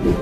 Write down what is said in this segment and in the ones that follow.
Yang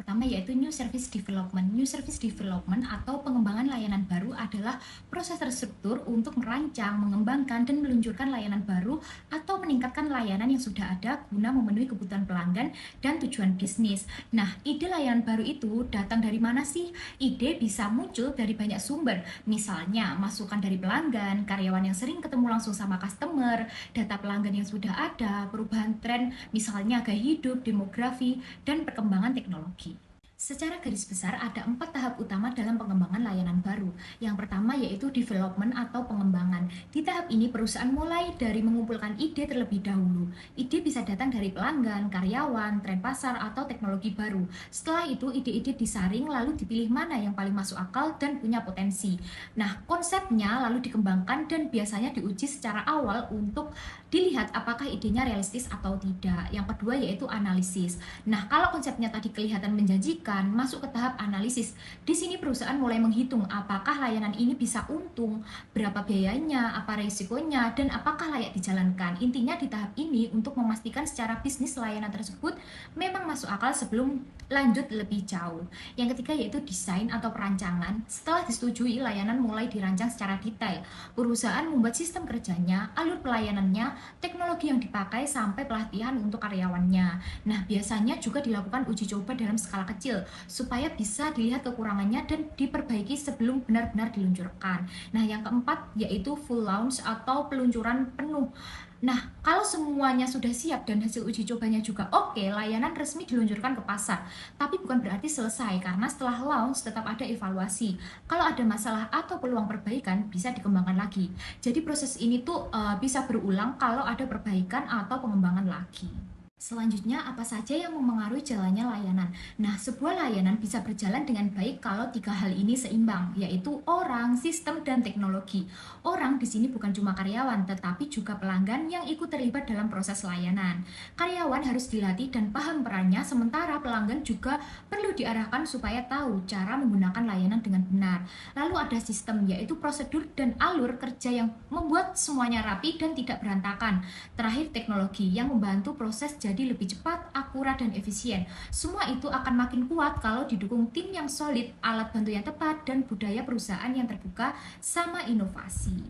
pertama yaitu New Service Development. New Service Development atau pengembangan layanan baru adalah proses terstruktur untuk merancang, mengembangkan, dan meluncurkan layanan baru atau meningkatkan layanan yang sudah ada guna memenuhi kebutuhan pelanggan dan tujuan bisnis. Nah, ide layanan baru itu datang dari mana sih? Ide bisa muncul dari banyak sumber, misalnya masukan dari pelanggan, karyawan yang sering ketemu langsung sama customer, data pelanggan yang sudah ada, perubahan tren, misalnya gaya hidup, demografi, dan perkembangan teknologi. Secara garis besar ada 4 tahap utama dalam pengembangan layanan baru. Yang pertama yaitu development atau pengembangan. Di tahap ini perusahaan mulai dari mengumpulkan ide terlebih dahulu. Ide bisa datang dari pelanggan, karyawan, tren pasar, atau teknologi baru. Setelah itu ide-ide disaring lalu dipilih mana yang paling masuk akal dan punya potensi. Nah, konsepnya lalu dikembangkan dan biasanya diuji secara awal untuk dilihat apakah idenya realistis atau tidak. Yang kedua yaitu analisis. Nah, kalau konsepnya tadi kelihatan menjanjikan, masuk ke tahap analisis. Di sini perusahaan mulai menghitung apakah layanan ini bisa untung, berapa biayanya, apa risikonya, dan apakah layak dijalankan. Intinya di tahap ini untuk memastikan secara bisnis layanan tersebut memang masuk akal sebelum lanjut lebih jauh. Yang ketiga yaitu desain atau perancangan. Setelah disetujui, layanan mulai dirancang secara detail. Perusahaan membuat sistem kerjanya, alur pelayanannya, teknologi yang dipakai, sampai pelatihan untuk karyawannya. Nah, biasanya juga dilakukan uji coba dalam skala kecil supaya bisa dilihat kekurangannya dan diperbaiki sebelum benar-benar diluncurkan. Nah, yang keempat yaitu full launch atau peluncuran penuh. Nah, kalau semuanya sudah siap dan hasil uji cobanya juga oke, layanan resmi diluncurkan ke pasar. Tapi bukan berarti selesai, karena setelah launch tetap ada evaluasi. Kalau ada masalah atau peluang perbaikan, bisa dikembangkan lagi. Jadi proses ini tuh bisa berulang kalau ada perbaikan atau pengembangan lagi. Selanjutnya, apa saja yang memengaruhi jalannya layanan? Nah, sebuah layanan bisa berjalan dengan baik kalau 3 hal ini seimbang, yaitu orang, sistem, dan teknologi. Orang di sini bukan cuma karyawan, tetapi juga pelanggan yang ikut terlibat dalam proses layanan. Karyawan harus dilatih dan paham perannya, sementara pelanggan juga perlu diarahkan supaya tahu cara menggunakan layanan dengan benar. Lalu ada sistem, yaitu prosedur dan alur kerja yang membuat semuanya rapi dan tidak berantakan. Terakhir, teknologi yang membantu proses jadi lebih cepat, akurat, dan efisien. Semua itu akan makin kuat kalau didukung tim yang solid, alat bantu yang tepat, dan budaya perusahaan yang terbuka sama inovasi.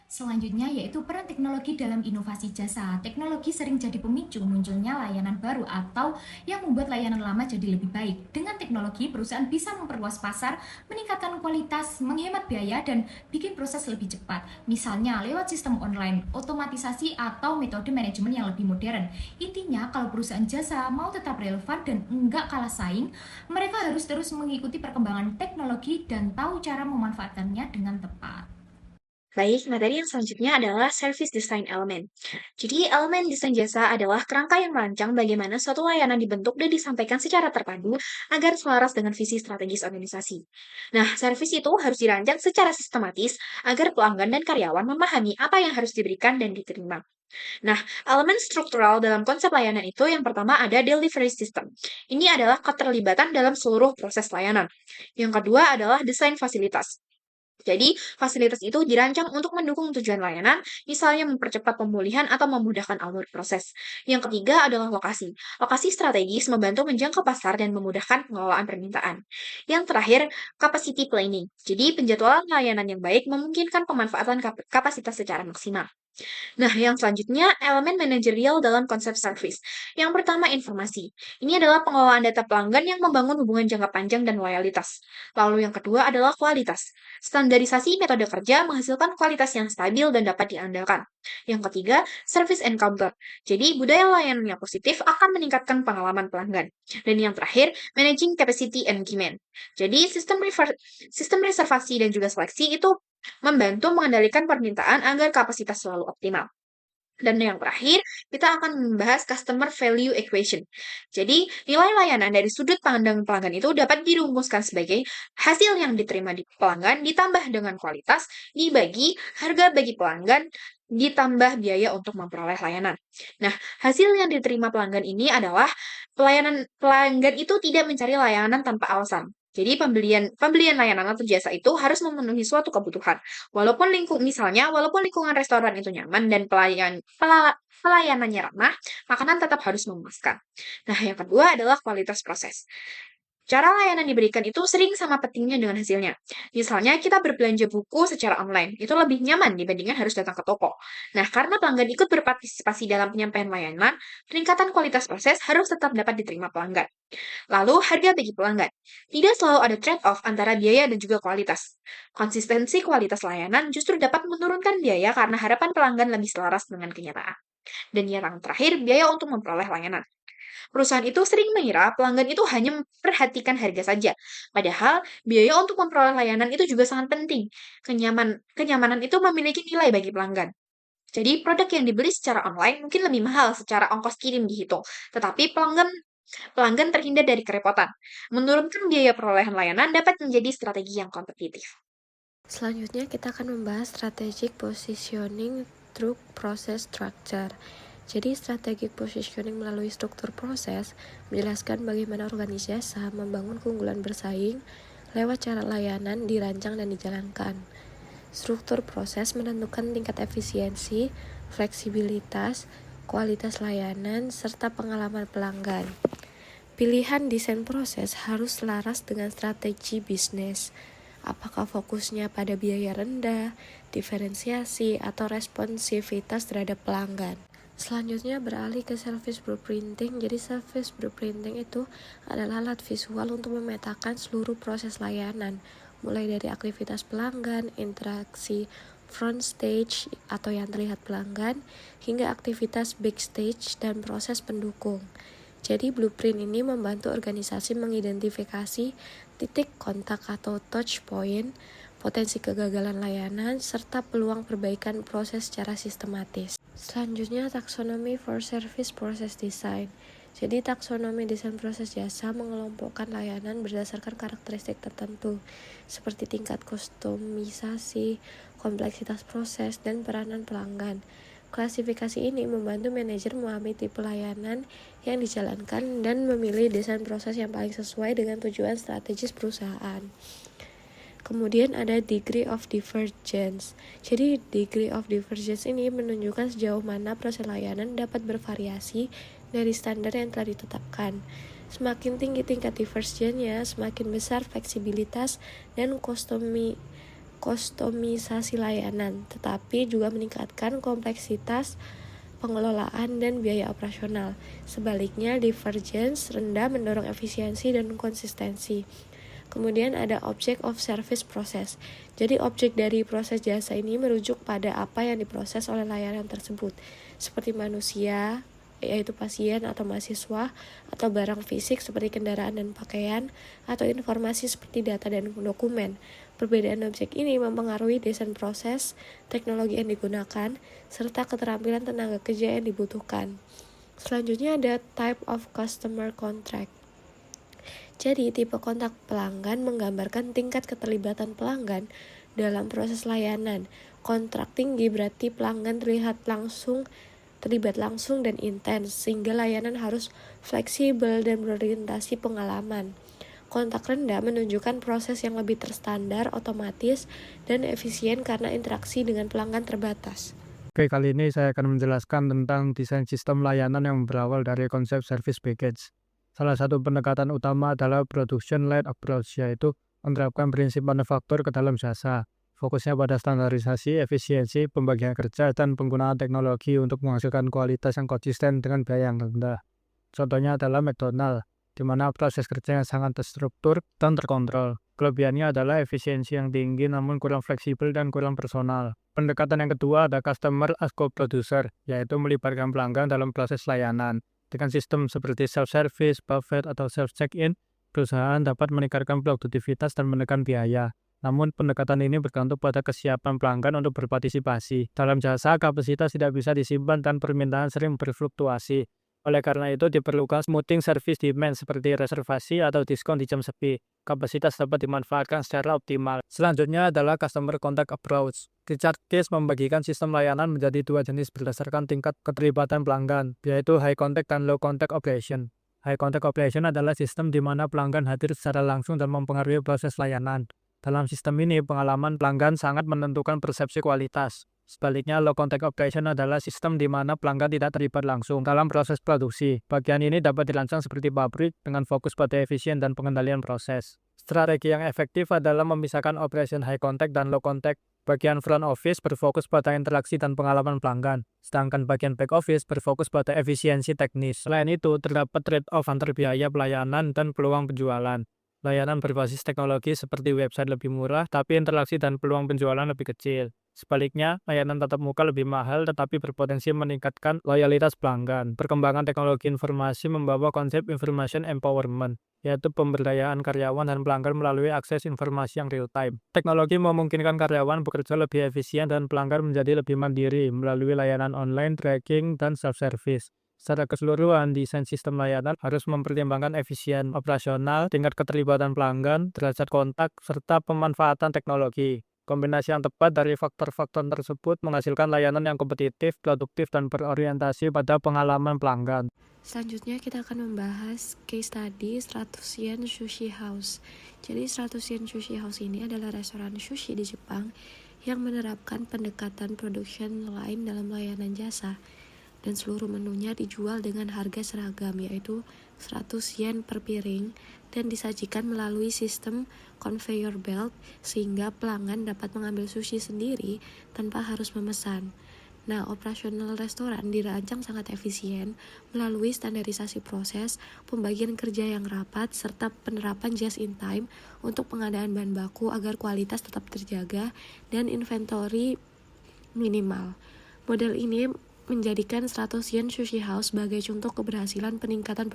Selanjutnya yaitu peran teknologi dalam inovasi jasa. Teknologi sering jadi pemicu munculnya layanan baru atau yang membuat layanan lama jadi lebih baik. Dengan teknologi, perusahaan bisa memperluas pasar, meningkatkan kualitas, menghemat biaya, dan bikin proses lebih cepat. Misalnya lewat sistem online, otomatisasi, atau metode manajemen yang lebih modern. Intinya, kalau perusahaan jasa mau tetap relevan dan enggak kalah saing, mereka harus terus mengikuti perkembangan teknologi dan tahu cara memanfaatkannya dengan tepat. Baik, materi yang selanjutnya adalah Service Design Element. Jadi, elemen desain jasa adalah kerangka yang merancang bagaimana suatu layanan dibentuk dan disampaikan secara terpadu agar selaras dengan visi strategis organisasi. Nah, service itu harus dirancang secara sistematis agar pelanggan dan karyawan memahami apa yang harus diberikan dan diterima. Nah, elemen struktural dalam konsep layanan itu yang pertama ada delivery system. Ini adalah keterlibatan dalam seluruh proses layanan. Yang kedua adalah desain fasilitas. Jadi, fasilitas itu dirancang untuk mendukung tujuan layanan, misalnya mempercepat pemulihan atau memudahkan alur proses. Yang ketiga adalah lokasi. Lokasi strategis membantu menjangkau pasar dan memudahkan pengelolaan permintaan. Yang terakhir, capacity planning. Jadi, penjadwalan layanan yang baik memungkinkan pemanfaatan kapasitas secara maksimal. Nah, yang selanjutnya elemen manajerial dalam konsep service. Yang pertama, informasi. Ini adalah pengelolaan data pelanggan yang membangun hubungan jangka panjang dan loyalitas. Lalu yang kedua adalah kualitas. Standarisasi metode kerja menghasilkan kualitas yang stabil dan dapat diandalkan. Yang ketiga, service encounter. Jadi, budaya layanan yang positif akan meningkatkan pengalaman pelanggan. Dan yang terakhir, managing capacity and demand. Jadi, sistem reservasi dan juga seleksi itu membantu mengendalikan permintaan agar kapasitas selalu optimal. Dan yang terakhir, kita akan membahas customer value equation. Jadi, nilai layanan dari sudut pandang pelanggan itu dapat dirumuskan sebagai hasil yang diterima di pelanggan ditambah dengan kualitas dibagi harga bagi pelanggan ditambah biaya untuk memperoleh layanan. Nah, hasil yang diterima pelanggan ini adalah pelayanan pelanggan itu tidak mencari layanan tanpa alasan. Jadi pembelian layanan atau jasa itu harus memenuhi suatu kebutuhan. Walaupun lingkungan restoran itu nyaman dan pelayanannya ramah, makanan tetap harus memuaskan. Nah, yang kedua adalah kualitas proses. Cara layanan diberikan itu sering sama pentingnya dengan hasilnya. Misalnya kita berbelanja buku secara online, itu lebih nyaman dibandingkan harus datang ke toko. Nah, karena pelanggan ikut berpartisipasi dalam penyampaian layanan, peningkatan kualitas proses harus tetap dapat diterima pelanggan. Lalu, harga bagi pelanggan. Tidak selalu ada trade-off antara biaya dan juga kualitas. Konsistensi kualitas layanan justru dapat menurunkan biaya karena harapan pelanggan lebih selaras dengan kenyataan. Dan yang terakhir, biaya untuk memperoleh layanan. Perusahaan itu sering mengira pelanggan itu hanya memperhatikan harga saja. Padahal, biaya untuk memperoleh layanan itu juga sangat penting. Kenyamanan itu memiliki nilai bagi pelanggan. Jadi, produk yang dibeli secara online mungkin lebih mahal secara ongkos kirim dihitung. Tetapi pelanggan terhindar dari kerepotan. Menurunkan biaya perolehan layanan dapat menjadi strategi yang kompetitif. Selanjutnya kita akan membahas strategic positioning through process structure. Jadi strategic positioning melalui struktur proses menjelaskan bagaimana organisasi membangun keunggulan bersaing lewat cara layanan dirancang dan dijalankan. Struktur proses menentukan tingkat efisiensi, fleksibilitas, kualitas layanan, serta pengalaman pelanggan. Pilihan desain proses harus selaras dengan strategi bisnis. Apakah fokusnya pada biaya rendah, diferensiasi, atau responsivitas terhadap pelanggan. Selanjutnya beralih ke service blueprinting. Jadi service blueprinting itu adalah alat visual untuk memetakan seluruh proses layanan, mulai dari aktivitas pelanggan, interaksi front stage atau yang terlihat pelanggan, hingga aktivitas backstage dan proses pendukung. Jadi blueprint ini membantu organisasi mengidentifikasi titik kontak atau touch point, potensi kegagalan layanan, serta peluang perbaikan proses secara sistematis. Selanjutnya, taksonomi for service process design. Jadi taksonomi desain proses jasa mengelompokkan layanan berdasarkan karakteristik tertentu, seperti tingkat kustomisasi, kompleksitas proses, dan peranan pelanggan. Klasifikasi ini membantu manajer memahami tipe layanan yang dijalankan dan memilih desain proses yang paling sesuai dengan tujuan strategis perusahaan. Kemudian ada degree of divergence. Jadi degree of divergence ini menunjukkan sejauh mana proses layanan dapat bervariasi dari standar yang telah ditetapkan. Semakin tinggi tingkat divergence-nya, semakin besar fleksibilitas dan kustomisasi layanan, tetapi juga meningkatkan kompleksitas pengelolaan dan biaya operasional. Sebaliknya, divergence rendah mendorong efisiensi dan konsistensi. Kemudian ada object of service process. Jadi objek dari proses jasa ini merujuk pada apa yang diproses oleh layanan tersebut, seperti manusia, yaitu pasien atau mahasiswa, atau barang fisik seperti kendaraan dan pakaian, atau informasi seperti data dan dokumen. Perbedaan objek ini mempengaruhi desain proses, teknologi yang digunakan, serta keterampilan tenaga kerja yang dibutuhkan. Selanjutnya ada type of customer contract. Jadi, tipe kontak pelanggan menggambarkan tingkat keterlibatan pelanggan dalam proses layanan. Kontrak tinggi berarti pelanggan terlibat langsung dan intens, sehingga layanan harus fleksibel dan berorientasi pengalaman. Kontak rendah menunjukkan proses yang lebih terstandar, otomatis, dan efisien karena interaksi dengan pelanggan terbatas. Oke, kali ini saya akan menjelaskan tentang desain sistem layanan yang berawal dari konsep service package. Salah satu pendekatan utama adalah production-led approach, yaitu menerapkan prinsip manufaktur ke dalam jasa. Fokusnya pada standarisasi, efisiensi, pembagian kerja, dan penggunaan teknologi untuk menghasilkan kualitas yang konsisten dengan biaya yang rendah. Contohnya adalah McDonald, di mana proses kerja yang sangat terstruktur dan terkontrol. Kelebihannya adalah efisiensi yang tinggi namun kurang fleksibel dan kurang personal. Pendekatan yang kedua ada customer as co-producer, yaitu melibatkan pelanggan dalam proses layanan. Dengan sistem seperti self-service, buffet, atau self-check-in, perusahaan dapat meningkatkan produktivitas dan menekan biaya. Namun, pendekatan ini bergantung pada kesiapan pelanggan untuk berpartisipasi. Dalam jasa, kapasitas tidak bisa disimpan dan permintaan sering berfluktuasi. Oleh karena itu, diperlukan smoothing service demand seperti reservasi atau diskon di jam sepi. Kapasitas dapat dimanfaatkan secara optimal. Selanjutnya adalah customer contact approach. Richard Case membagikan sistem layanan menjadi dua jenis berdasarkan tingkat keterlibatan pelanggan, yaitu high contact dan low contact operation. High contact operation adalah sistem di mana pelanggan hadir secara langsung dan mempengaruhi proses layanan. Dalam sistem ini, pengalaman pelanggan sangat menentukan persepsi kualitas. Sebaliknya, low contact operation adalah sistem di mana pelanggan tidak terlibat langsung dalam proses produksi. Bagian ini dapat dirancang seperti pabrik dengan fokus pada efisien dan pengendalian proses. Strategi yang efektif adalah memisahkan operation high contact dan low contact. Bagian front office berfokus pada interaksi dan pengalaman pelanggan, sedangkan bagian back office berfokus pada efisiensi teknis. Selain itu, terdapat trade-off antar biaya pelayanan dan peluang penjualan. Layanan berbasis teknologi seperti website lebih murah, tapi interaksi dan peluang penjualan lebih kecil. Sebaliknya, layanan tatap muka lebih mahal tetapi berpotensi meningkatkan loyalitas pelanggan. Perkembangan teknologi informasi membawa konsep information empowerment, yaitu pemberdayaan karyawan dan pelanggan melalui akses informasi yang real-time. Teknologi memungkinkan karyawan bekerja lebih efisien dan pelanggan menjadi lebih mandiri melalui layanan online, tracking, dan self-service. Secara keseluruhan, desain sistem layanan harus mempertimbangkan efisien operasional, tingkat keterlibatan pelanggan, derajat kontak, serta pemanfaatan teknologi. Kombinasi yang tepat dari faktor-faktor tersebut menghasilkan layanan yang kompetitif, produktif, dan berorientasi pada pengalaman pelanggan. Selanjutnya kita akan membahas case study 100 Yen Sushi House. Jadi 100 Yen Sushi House ini adalah restoran sushi di Jepang yang menerapkan pendekatan production line dalam layanan jasa, dan seluruh menunya dijual dengan harga seragam, yaitu 100 yen per piring, dan disajikan melalui sistem conveyor belt sehingga pelanggan dapat mengambil sushi sendiri tanpa harus memesan. Nah, operasional restoran dirancang sangat efisien melalui standarisasi proses, pembagian kerja yang rapat, serta penerapan just in time untuk pengadaan bahan baku agar kualitas tetap terjaga dan inventory minimal. Model ini menjadikan 100 Yen Sushi House sebagai contoh keberhasilan peningkatan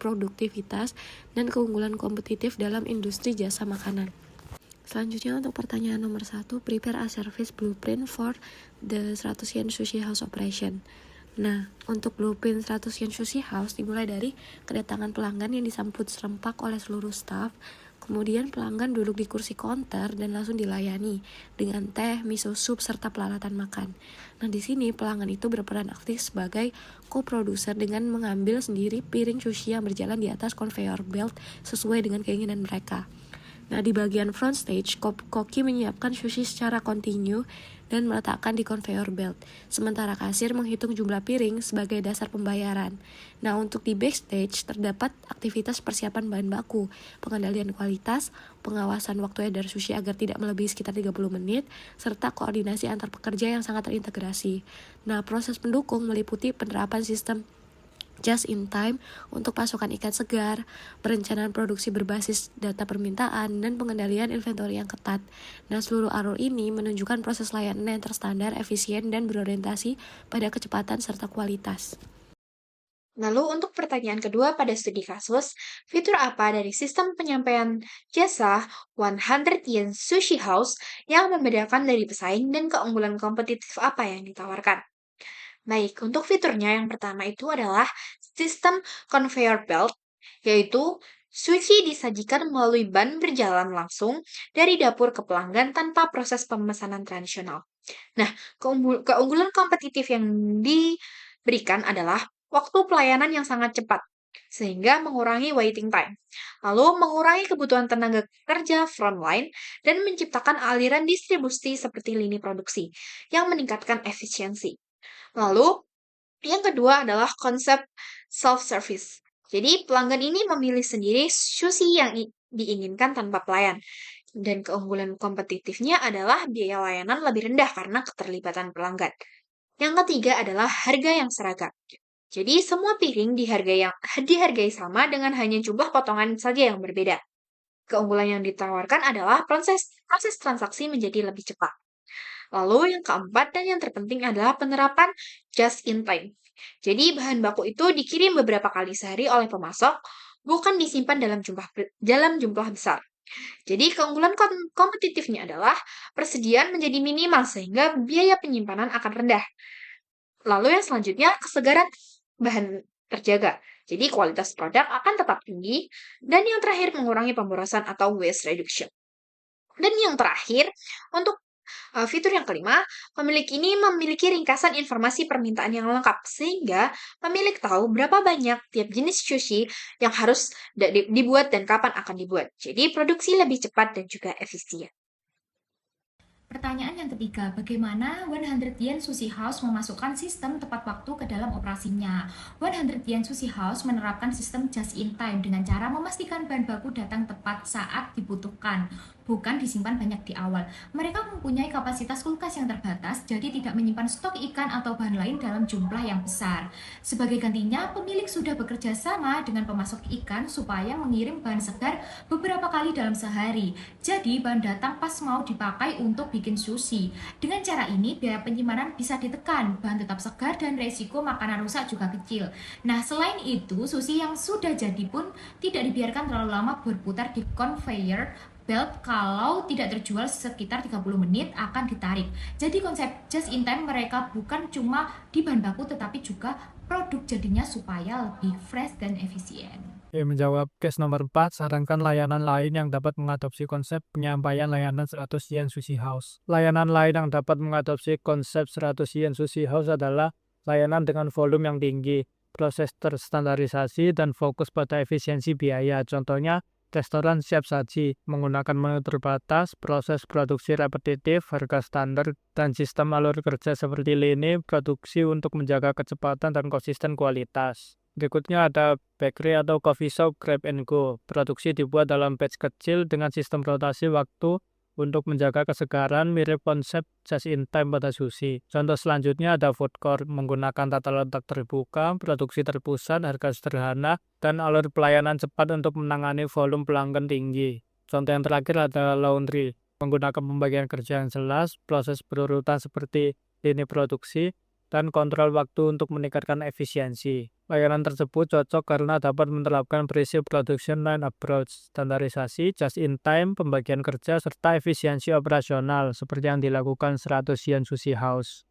produktivitas dan keunggulan kompetitif dalam industri jasa makanan. Selanjutnya untuk pertanyaan nomor 1, prepare a service blueprint for the 100 Yen Sushi House operation. Nah, untuk blueprint 100 Yen Sushi House dimulai dari kedatangan pelanggan yang disambut serempak oleh seluruh staf. Kemudian pelanggan duduk di kursi counter dan langsung dilayani dengan teh, miso sup, serta peralatan makan. Nah, di sini pelanggan itu berperan aktif sebagai co-producer dengan mengambil sendiri piring sushi yang berjalan di atas conveyor belt sesuai dengan keinginan mereka. Nah, di bagian front stage, koki menyiapkan sushi secara kontinu dan meletakkan di conveyor belt, sementara kasir menghitung jumlah piring sebagai dasar pembayaran. Nah, untuk di backstage terdapat aktivitas persiapan bahan baku, pengendalian kualitas, pengawasan waktu edar sushi agar tidak melebihi sekitar 30 menit, serta koordinasi antar pekerja yang sangat terintegrasi. Nah, proses pendukung meliputi penerapan sistem just in time untuk pasokan ikan segar, perencanaan produksi berbasis data permintaan, dan pengendalian inventory yang ketat. Nah, seluruh alur ini menunjukkan proses layanan yang terstandar, efisien, dan berorientasi pada kecepatan serta kualitas. Lalu untuk pertanyaan kedua pada studi kasus, fitur apa dari sistem penyampaian jasa 100 Yen Sushi House yang membedakan dari pesaing dan keunggulan kompetitif apa yang ditawarkan? Baik, untuk fiturnya yang pertama itu adalah sistem conveyor belt, yaitu sushi disajikan melalui ban berjalan langsung dari dapur ke pelanggan tanpa proses pemesanan tradisional. Nah, keunggulan kompetitif yang diberikan adalah waktu pelayanan yang sangat cepat, sehingga mengurangi waiting time, lalu mengurangi kebutuhan tenaga kerja frontline, dan menciptakan aliran distribusi seperti lini produksi yang meningkatkan efisiensi. Lalu, yang kedua adalah konsep self-service. Jadi, pelanggan ini memilih sendiri sushi yang diinginkan tanpa pelayan. Dan keunggulan kompetitifnya adalah biaya layanan lebih rendah karena keterlibatan pelanggan. Yang ketiga adalah harga yang seragam. Jadi, semua piring dihargai sama dengan hanya jumlah potongan saja yang berbeda. Keunggulan yang ditawarkan adalah proses transaksi menjadi lebih cepat. Lalu yang keempat dan yang terpenting adalah penerapan just in time. Jadi bahan baku itu dikirim beberapa kali sehari oleh pemasok, bukan disimpan dalam jumlah besar. Jadi keunggulan kompetitifnya adalah persediaan menjadi minimal sehingga biaya penyimpanan akan rendah. Lalu yang selanjutnya kesegaran bahan terjaga. Jadi kualitas produk akan tetap tinggi. Dan yang terakhir mengurangi pemborosan atau waste reduction. Dan yang terakhir, untuk Fitur yang kelima, pemilik ini memiliki ringkasan informasi permintaan yang lengkap, sehingga pemilik tahu berapa banyak tiap jenis sushi yang harus dibuat dan kapan akan dibuat. Jadi, produksi lebih cepat dan juga efisien. Pertanyaan yang ketiga, bagaimana 100 Yen Sushi House memasukkan sistem tepat waktu ke dalam operasinya? 100 Yen Sushi House menerapkan sistem just in time dengan cara memastikan bahan baku datang tepat saat dibutuhkan, bukan disimpan banyak di awal. Mereka mempunyai kapasitas kulkas yang terbatas, jadi tidak menyimpan stok ikan atau bahan lain dalam jumlah yang besar. Sebagai gantinya, pemilik sudah bekerja sama dengan pemasok ikan supaya mengirim bahan segar beberapa kali dalam sehari. Jadi, bahan datang pas mau dipakai untuk bikin sushi. Dengan cara ini, biaya penyimpanan bisa ditekan, bahan tetap segar, dan resiko makanan rusak juga kecil. Nah, selain itu, sushi yang sudah jadi pun tidak dibiarkan terlalu lama berputar di conveyor belt. Kalau tidak terjual sekitar 30 menit akan ditarik. Jadi konsep just in time mereka bukan cuma di bahan baku tetapi juga produk jadinya supaya lebih fresh dan efisien. Oke, menjawab case nomor 4, sarankan layanan lain yang dapat mengadopsi konsep penyampaian layanan 100 Yen Sushi House. Layanan lain yang dapat mengadopsi konsep 100 Yen Sushi House adalah layanan dengan volume yang tinggi, proses terstandarisasi, dan fokus pada efisiensi biaya. Contohnya, restoran siap saji, menggunakan menu terbatas, proses produksi repetitif, harga standar, dan sistem alur kerja seperti lini produksi untuk menjaga kecepatan dan konsisten kualitas. Berikutnya ada bakery atau coffee shop grab and go. Produksi dibuat dalam batch kecil dengan sistem rotasi waktu untuk menjaga kesegaran, mirip konsep just in time pada sushi. Contoh selanjutnya ada food court, menggunakan tata letak terbuka, produksi terpusat, harga sederhana, dan alur pelayanan cepat untuk menangani volume pelanggan tinggi. Contoh yang terakhir ada laundry, menggunakan pembagian kerja yang jelas, proses berurutan seperti lini produksi, dan kontrol waktu untuk meningkatkan efisiensi. Layanan tersebut cocok karena dapat menerapkan prinsip production line approach, standarisasi, just in time, pembagian kerja, serta efisiensi operasional seperti yang dilakukan 100 Yen Sushi House.